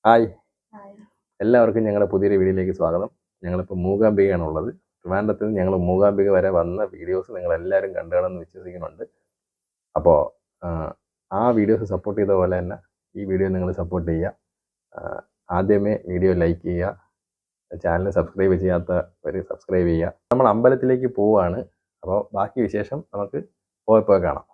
Hi, എല്ലാവർക്കും ഞങ്ങളുടെ പുതിയൊരു വീഡിയോയിലേക്ക് സ്വാഗതം. ഞങ്ങളിപ്പോൾ മൂകാംബികയാണുള്ളത്. ട്രിവാൻഡ്രത്തിൽ നിന്ന് ഞങ്ങൾ മൂകാംബിക വരെ വന്ന വീഡിയോസ് നിങ്ങളെല്ലാവരും കണ്ടുകണമെന്ന് വിശ്വസിക്കുന്നുണ്ട്. അപ്പോൾ ആ വീഡിയോസ് സപ്പോർട്ട് ചെയ്ത പോലെ തന്നെ ഈ വീഡിയോ നിങ്ങൾ സപ്പോർട്ട് ചെയ്യുക. ആദ്യമേ വീഡിയോ ലൈക്ക് ചെയ്യുക, ചാനൽ സബ്സ്ക്രൈബ് ചെയ്യാത്തവർ സബ്സ്ക്രൈബ് ചെയ്യുക. നമ്മൾ അമ്പലത്തിലേക്ക് പോവുകയാണ്. അപ്പോൾ ബാക്കി വിശേഷം നമുക്ക് പോയപ്പോൾ കാണാം.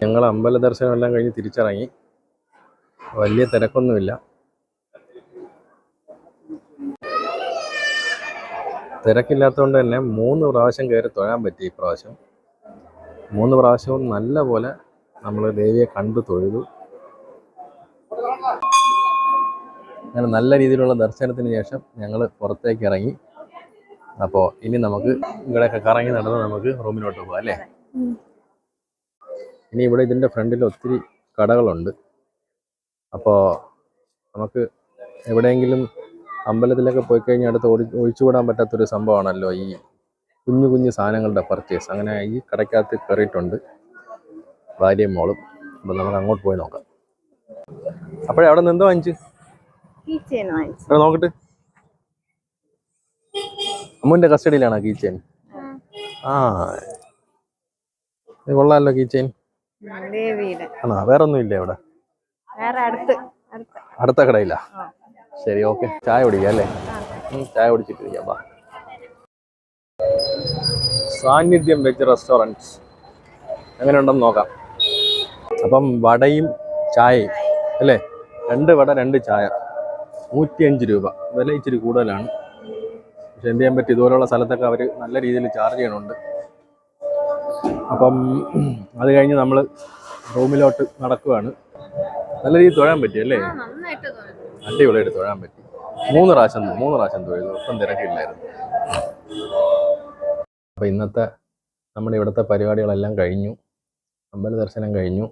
ഞങ്ങൾ അമ്പല ദർശനമെല്ലാം കഴിഞ്ഞ് തിരിച്ചിറങ്ങി. വലിയ തിരക്കൊന്നുമില്ല. തിരക്കില്ലാത്തതുകൊണ്ട് തന്നെ 3 പ്രാവശ്യം കയറി തൊഴാൻ പറ്റി. ഈ പ്രാവശ്യം 3 പ്രാവശ്യവും നല്ല പോലെ നമ്മൾ ദേവിയെ കണ്ടു തൊഴുതു. അങ്ങനെ നല്ല രീതിയിലുള്ള ദർശനത്തിന് ശേഷം ഞങ്ങൾ പുറത്തേക്ക് ഇറങ്ങി. അപ്പോൾ ഇനി നമുക്ക് ഇവിടെയൊക്കെ കറങ്ങി നടന്ന് നമുക്ക് റൂമിലോട്ട് പോകാം അല്ലേ? ഇനി ഇവിടെ ഇതിൻ്റെ ഫ്രണ്ടിൽ ഒത്തിരി കടകളുണ്ട്. അപ്പോൾ നമുക്ക് എവിടെയെങ്കിലും അമ്പലത്തിലൊക്കെ പോയി കഴിഞ്ഞാൽ അടുത്ത് ഒഴിച്ചുകൂടാൻ പറ്റാത്തൊരു സംഭവമാണല്ലോ ഈ കുഞ്ഞു കുഞ്ഞു സാധനങ്ങളുടെ പർച്ചേസ്. അങ്ങനെ ഈ കടയ്ക്കകത്ത് കയറിയിട്ടുണ്ട് ഭാര്യയും മോളും. അപ്പോൾ നമുക്ക് അങ്ങോട്ട് പോയി നോക്കാം. അപ്പോഴേ അവിടെ നിന്ന് എന്തോ വാങ്ങിച്ചു നോക്കട്ട്. അമ്മുവിൻ്റെ കസ്റ്റഡിയിലാണോ കീ ചെയിൻ? ആ, ഇത് കൊള്ളാമല്ലോ കീ ചെയിൻ. ആണോ? വേറെ ഒന്നും ഇല്ലേ അവിടെ? അടുത്ത കടയില്ല. ശരി, ഓക്കെ. ചായ കുടിക്കാം അല്ലേ? ചായ കുടിച്ചിട്ട് ഇരിക്കാം. സാന്നിധ്യം വെജ് റെസ്റ്റോറൻറ്റ് എങ്ങനെ ഉണ്ടെന്ന് നോക്കാം. അപ്പം വടയും ചായയും അല്ലേ? 2 വട 2 ചായ 105 രൂപ. വില ഇച്ചിരി കൂടുതലാണ്. പക്ഷെ എന്ത് ചെയ്യാൻ പറ്റും, ഇതുപോലുള്ള സ്ഥലത്തൊക്കെ അവർ നല്ല രീതിയിൽ ചാർജ് ചെയ്യണുണ്ട്. അപ്പം അത് കഴിഞ്ഞ് നമ്മൾ റൂമിലോട്ട് നടക്കുകയാണ്. നല്ല രീതിയിൽ തൊഴാൻ പറ്റി അല്ലേ? അടിപൊളിയായിട്ട് തൊഴാൻ പറ്റി. 3 പ്രാവശ്യം തൊഴുതു. ഒട്ടും തിരക്കില്ലായിരുന്നു. അപ്പോൾ ഇന്നത്തെ നമ്മുടെ ഇവിടുത്തെ പരിപാടികളെല്ലാം കഴിഞ്ഞു. അമ്പല ദർശനം കഴിഞ്ഞു.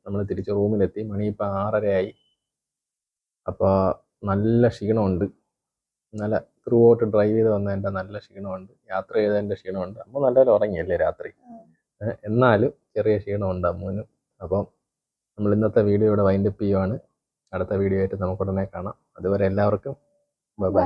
നമ്മൾ തിരിച്ച് റൂമിലെത്തി. മണി ഇപ്പം 6:30 അപ്പോൾ നല്ല ക്ഷീണമുണ്ട്. നല്ല ത്രൂ ഔട്ട് ഡ്രൈവ് ചെയ്ത് വന്നതിൻ്റെ നല്ല ക്ഷീണമുണ്ട്. യാത്ര ചെയ്തതിൻ്റെ ക്ഷീണമുണ്ട്. അമ്മ നല്ലപോലെ ഉറങ്ങിയല്ലേ രാത്രി? എന്നാലും ചെറിയ ക്ഷീണമുണ്ട് അമ്മൂനും. അപ്പം നമ്മൾ ഇന്നത്തെ വീഡിയോ ഇവിടെ വൈൻഡപ്പ് ചെയ്യുവാണ്. അടുത്ത വീഡിയോ ആയിട്ട് നമുക്ക് ഉടനെ കാണാം. അതുവരെ എല്ലാവർക്കും ബൈ ബൈ.